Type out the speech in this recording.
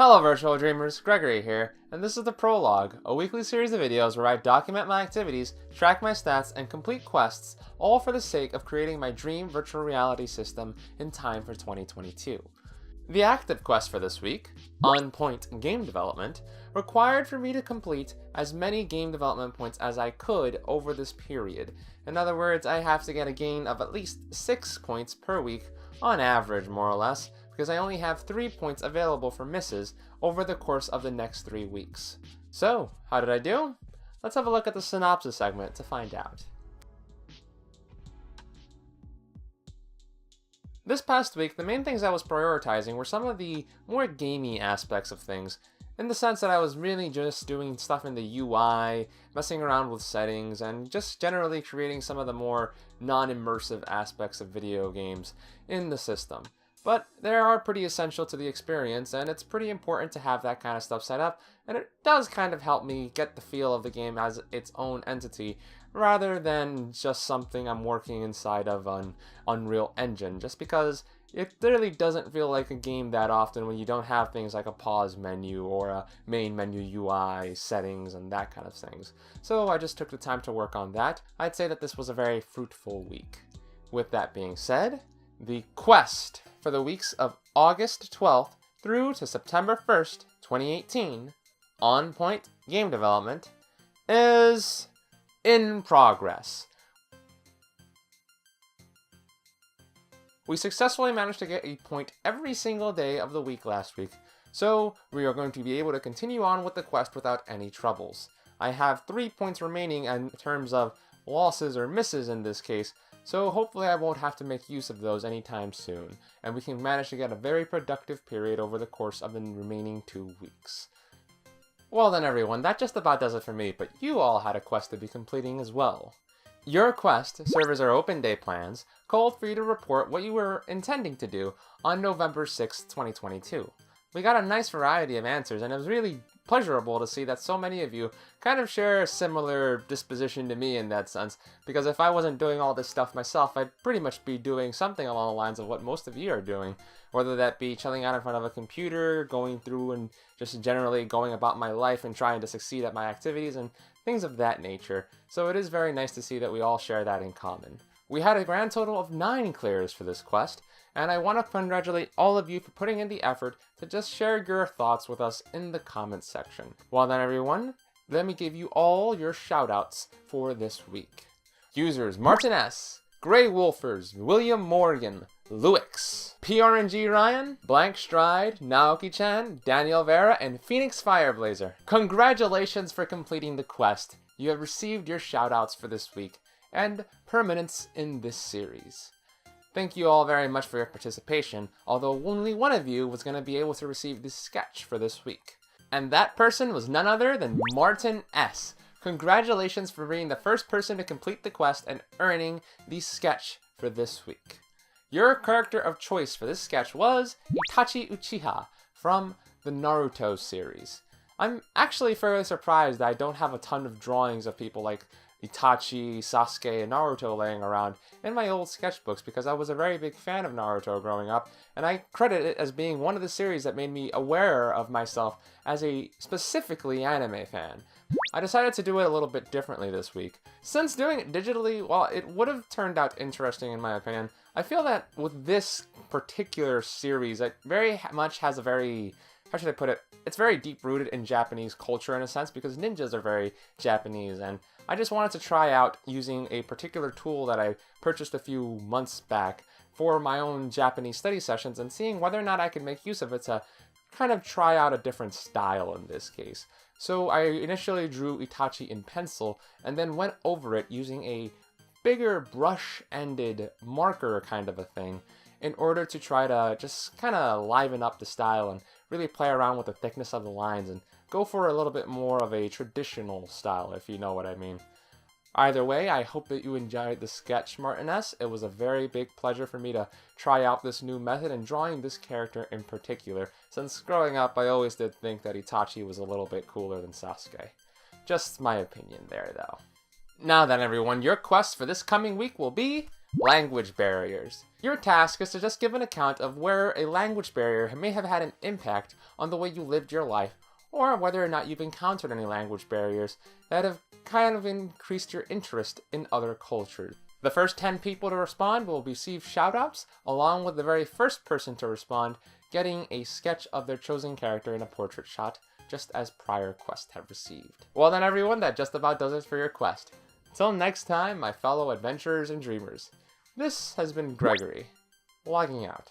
Hello virtual dreamers, Gregory here, and this is the Prologue, a weekly series of videos where I document my activities, track my stats, and complete quests, all for the sake of creating my dream virtual reality system in time for 2022. The active quest for this week, On Point Game Development, required for me to complete as many game development points as I could over this period. In other words, I have to get a gain of at least 6 points per week, on average more or less, because I only have 3 points available for misses over the course of the next 3 weeks. So, how did I do? Let's have a look at the synopsis segment to find out. This past week, the main things I was prioritizing were some of the more gamey aspects of things, in the sense that I was really just doing stuff in the UI, messing around with settings, and just generally creating some of the more non-immersive aspects of video games in the system. But they are pretty essential to the experience, and it's pretty important to have that kind of stuff set up, and it does kind of help me get the feel of the game as its own entity, rather than just something I'm working inside of an Unreal Engine, just because it literally doesn't feel like a game that often when you don't have things like a pause menu or a main menu UI, settings, and that kind of things. So I just took the time to work on that. I'd say that this was a very fruitful week. With that being said, the quest for the weeks of August 12th through to September 1st, 2018, On Point Game Development, is in progress. We successfully managed to get a point every single day of the week last week, so we are going to be able to continue on with the quest without any troubles. I have 3 points remaining in terms of losses or misses in this case, so hopefully I won't have to make use of those anytime soon, and we can manage to get a very productive period over the course of the remaining 2 weeks. Well then everyone, that just about does it for me, but you all had a quest to be completing as well. Your quest servers our open day plans called for you to report what you were intending to do on November 6, 2022. We got a nice variety of answers, and it was really pleasurable to see that so many of you kind of share a similar disposition to me in that sense, because if I wasn't doing all this stuff myself, I'd pretty much be doing something along the lines of what most of you are doing, whether that be chilling out in front of a computer, going through and just generally going about my life and trying to succeed at my activities and things of that nature. So it is very nice to see that we all share that in common. We had a grand total of 9 clears for this quest, and I want to congratulate all of you for putting in the effort to just share your thoughts with us in the comments section. Well then everyone, let me give you all your shoutouts for this week. Users Martin S., Grey Wolfers, William Morgan, Luix, PRNG Ryan, Blank Stride, Naoki-chan, Daniel Vera, and Phoenix Fireblazer. Congratulations for completing the quest. You have received your shoutouts for this week, and permanence in this series. Thank you all very much for your participation, although only one of you was going to be able to receive this sketch for this week. And that person was none other than Martin S. Congratulations for being the first person to complete the quest and earning the sketch for this week. Your character of choice for this sketch was Itachi Uchiha from the Naruto series. I'm actually fairly surprised that I don't have a ton of drawings of people like Itachi, Sasuke, and Naruto laying around in my old sketchbooks, because I was a very big fan of Naruto growing up, and I credit it as being one of the series that made me aware of myself as a specifically anime fan. I decided to do it a little bit differently this week. Since doing it digitally, while it would have turned out interesting in my opinion, I feel that with this particular series, it very much has a very, how should I put it, it's very deep-rooted in Japanese culture in a sense, because ninjas are very Japanese, and I just wanted to try out using a particular tool that I purchased a few months back for my own Japanese study sessions, and seeing whether or not I could make use of it to kind of try out a different style in this case. So I initially drew Itachi in pencil, and then went over it using a bigger brush-ended marker kind of a thing, in order to try to just kind of liven up the style and really play around with the thickness of the lines and go for a little bit more of a traditional style, if you know what I mean. Either way, I hope that you enjoyed the sketch, Martin S. It was a very big pleasure for me to try out this new method and drawing this character in particular, since growing up I always did think that Itachi was a little bit cooler than Sasuke. Just my opinion there, though. Now then everyone, your quest for this coming week will be Language barriers. Your task is to just give an account of where a language barrier may have had an impact on the way you lived your life, or whether or not you've encountered any language barriers that have kind of increased your interest in other cultures. The first 10 people to respond will receive shoutouts, along with the very first person to respond getting a sketch of their chosen character in a portrait shot, just as prior quests have received. Well then everyone, that just about does it for your quest. Until next time, my fellow adventurers and dreamers, this has been Gregory, logging out.